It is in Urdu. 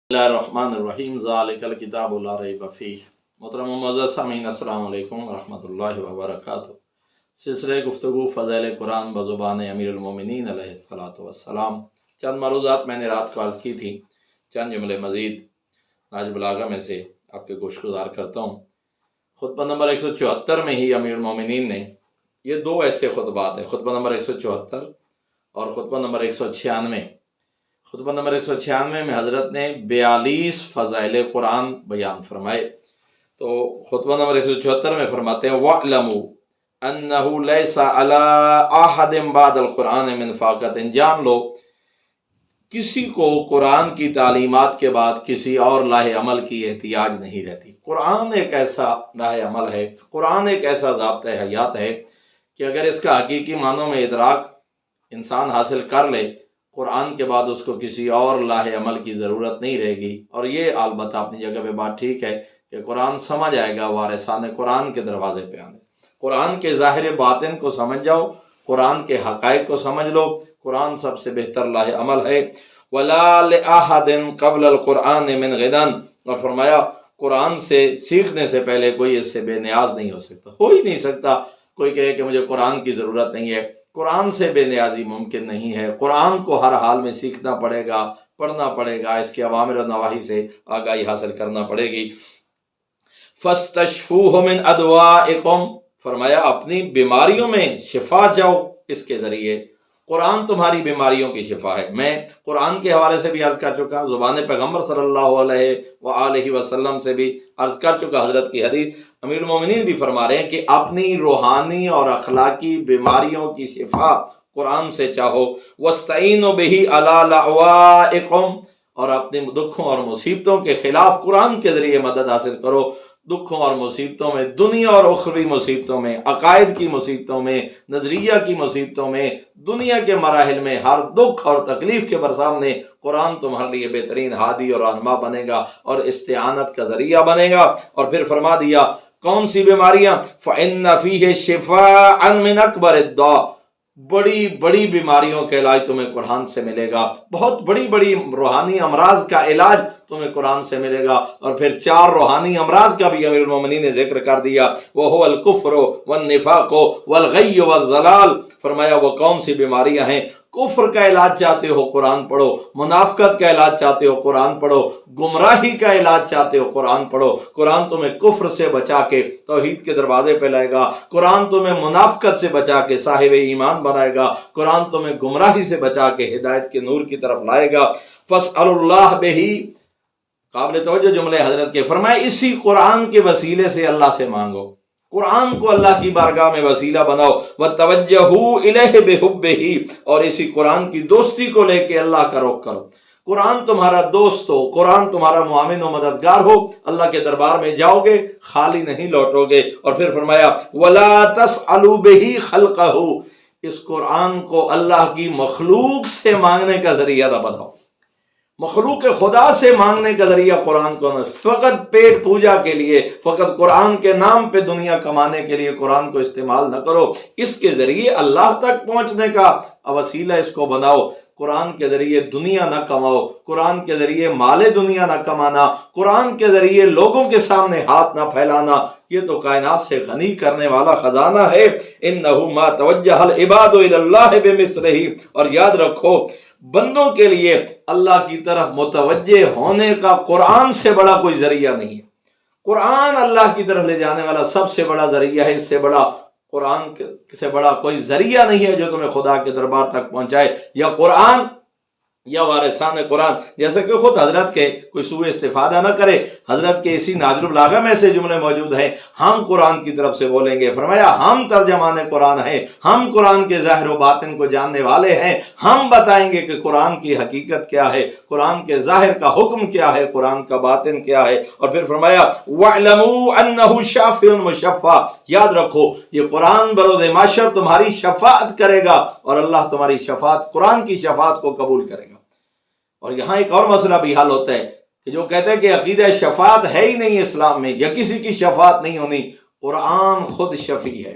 بسم اللہ الرحمن الرحیم ذالک الکتاب لا ریب فیہ۔ محترم و معزز سامعین، السلام علیکم ورحمۃ اللہ وبرکاتہ۔ سلسلہ گفتگو فضائل قرآن بزبان امیر المومنین علیہ الصلوۃ والسلام۔ چند مروزات میں نے رات کو عرض کی تھی، چند جملے مزید نہج بلاغہ میں سے آپ کے گوش گزار کرتا ہوں۔ خطبہ نمبر 174 میں ہی امیر المومنین نے یہ دو ایسے خطبات ہیں، خطبہ نمبر 174 اور خطبہ نمبر 196۔ خطبہ نمبر 196 میں حضرت نے 42 فضائل قرآن بیان فرمائے۔ تو خطبہ نمبر 174 میں فرماتے ہیں وَاعْلَمُوا أَنَّهُ لَيْسَ عَلَىٰ أَحَدٍ بَعْدَ الْقُرْآنِ مِنْ فَاقَةٍ، جان لو کسی کو قرآن کی تعلیمات کے بعد کسی اور لاہ عمل کی احتیاج نہیں رہتی۔ قرآن ایک ایسا لاہ عمل ہے، قرآن ایک ایسا ضابطۂ حیات ہے کہ اگر اس کا حقیقی معنوں میں ادراک انسان حاصل کر لے، قرآن کے بعد اس کو کسی اور لاہ عمل کی ضرورت نہیں رہے گی۔ اور یہ البتہ اپنی جگہ پہ بات ٹھیک ہے کہ قرآن سمجھ آئے گا وارثان قرآن کے دروازے پہ آنے۔ قرآن کے ظاہر باطن کو سمجھ جاؤ، قرآن کے حقائق کو سمجھ لو، قرآن سب سے بہتر لاہ عمل ہے۔ وَلَا لِأَحَدٍ قَبْلَ الْقُرْآنِ مِنْ غِنًى، اور فرمایا قرآن سے سیکھنے سے پہلے کوئی اس سے بے نیاز نہیں ہو سکتا، ہو ہی نہیں سکتا۔ کوئی کہے کہ مجھے قرآن کی ضرورت نہیں ہے، قرآن سے بے نیازی ممکن نہیں ہے۔ قرآن کو ہر حال میں سیکھنا پڑے گا، پڑھنا پڑے گا، اس کے اوامر و نواہی سے آگاہی حاصل کرنا پڑے گی۔ فَاسْتَشْفُوهُ مِنْ أَدْوَائِكُمْ، فرمایا اپنی بیماریوں میں شفا چاہو اس کے ذریعے۔ قرآن تمہاری بیماریوں کی شفا ہے۔ میں قرآن کے حوالے سے بھی عرض کر چکا، زبان پیغمبر صلی اللہ علیہ وآلہ وسلم سے بھی عرض کر چکا، حضرت کی حدیث امیر المومنین بھی فرما رہے ہیں کہ اپنی روحانی اور اخلاقی بیماریوں کی شفا قرآن سے چاہو۔ وَاسْتَعِينُوا بِهِ عَلَىٰ لَأْوَائِكُمْ، اور اپنے دکھوں اور مصیبتوں کے خلاف قرآن کے ذریعے مدد حاصل کرو۔ دکھوں اور مصیبتوں میں، دنیا اور اخروی مصیبتوں میں، عقائد کی مصیبتوں میں، نظریہ کی مصیبتوں میں، دنیا کے مراحل میں، ہر دکھ اور تکلیف کے برسامنے قرآن تمہارے لیے بہترین ہادی اور رہنما بنے گا اور استعانت کا ذریعہ بنے گا۔ اور پھر فرما دیا کون سی بیماریاں؟ فَإِنَّ فِيهِ شِفَاءً مِنْ أَكْبَرِ الدَّاءِ، بڑی بڑی بیماریوں کا علاج تمہیں قرآن سے ملے گا، بہت بڑی بڑی روحانی امراض کا علاج تمہیں قرآن سے ملے گا۔ اور پھر 4 روحانی امراض کا بھی امیر المومنین نے ذکر کر دیا، وَهُوَ الْكُفْرُ وَالنِّفَاقُ وَالْغَيُّ وَالضَّلَالُ، فرمایا وہ کون سی بیماریاں ہیں؟ کفر کا علاج چاہتے ہو قرآن پڑھو، منافقت کا علاج چاہتے ہو قرآن پڑھو، گمراہی کا علاج چاہتے ہو قرآن پڑھو۔ قرآن تمہیں کفر سے بچا کے توحید کے دروازے پہ لائے گا، قرآن تمہیں منافقت سے بچا کے صاحب ایمان بنائے گا، قرآن تمہیں گمراہی سے بچا کے ہدایت کے نور کی طرف لائے گا۔ فَاسْأَلُوا اللَّهَ بِهِ، قابل توجہ جملے حضرت کے، فرمائے اسی قرآن کے وسیلے سے اللہ سے مانگو، قرآن کو اللہ کی بارگاہ میں وسیلہ بناؤ۔ وَتَوَجَّهُوا إِلَيْهِ بِحُبِّهِ، اور اسی قرآن کی دوستی کو لے کے اللہ کا رخ کرو۔ قرآن تمہارا دوست ہو، قرآن تمہارا معاون و مددگار ہو، اللہ کے دربار میں جاؤ گے خالی نہیں لوٹو گے۔ اور پھر فرمایا وَلَا تَسْأَلُوا بِهِ خَلْقَهُ، اس قرآن کو اللہ کی مخلوق سے مانگنے کا ذریعہ نہ بناؤ، مخلوق خدا سے مانگنے کا ذریعہ قرآن کو نہ، فقط پیٹ پوجا کے لیے، فقط قرآن کے نام پہ دنیا کمانے کے لیے قرآن کو استعمال نہ کرو، اس کے ذریعے اللہ تک پہنچنے کا وسیلہ اس کو بناؤ۔ قرآن کے ذریعے دنیا نہ کماؤ، قرآن کے ذریعے مال دنیا نہ کمانا، قرآن کے ذریعے لوگوں کے سامنے ہاتھ نہ پھیلانا، یہ تو کائنات سے غنی کرنے والا خزانہ ہے۔ إِنَّهُ مَا تَوَجَّهَ الْعِبَادُ إِلَى اللَّهِ بِمِثْلِهِ، اور یاد رکھو بندوں کے لیے اللہ کی طرف متوجہ ہونے کا قرآن سے بڑا کوئی ذریعہ نہیں ہے۔ قرآن اللہ کی طرف لے جانے والا سب سے بڑا ذریعہ ہے، اس سے بڑا قرآن سے بڑا کوئی ذریعہ نہیں ہے جو تمہیں خدا کے دربار تک پہنچائے، یا قرآن یا وارثان قرآن۔ جیسے کہ خود حضرت کے کوئی سوء استفادہ نہ کرے، حضرت کے اسی نہج البلاغہ میں سے جملے موجود ہیں، ہم قرآن کی طرف سے بولیں گے۔ فرمایا ہم ترجمان قرآن ہیں، ہم قرآن کے ظاہر و باطن کو جاننے والے ہیں، ہم بتائیں گے کہ قرآن کی حقیقت کیا ہے، قرآن کے ظاہر کا حکم کیا ہے، قرآن کا باطن کیا ہے۔ اور پھر فرمایا وَاعْلَمُوا أَنَّهُ شَافِعٌ مُشَفَّعٌ، یاد رکھو یہ قرآن بروز محشر تمہاری شفاعت کرے گا اور اللہ تمہاری شفاعت، قرآن کی شفاعت کو قبول کرے گا۔ اور یہاں ایک اور مسئلہ بھی حل ہوتا ہے کہ جو کہتے ہیں کہ عقیدہ شفاعت ہے ہی نہیں اسلام میں، یا کسی کی شفاعت نہیں ہونی، قرآن خود شفیع ہے۔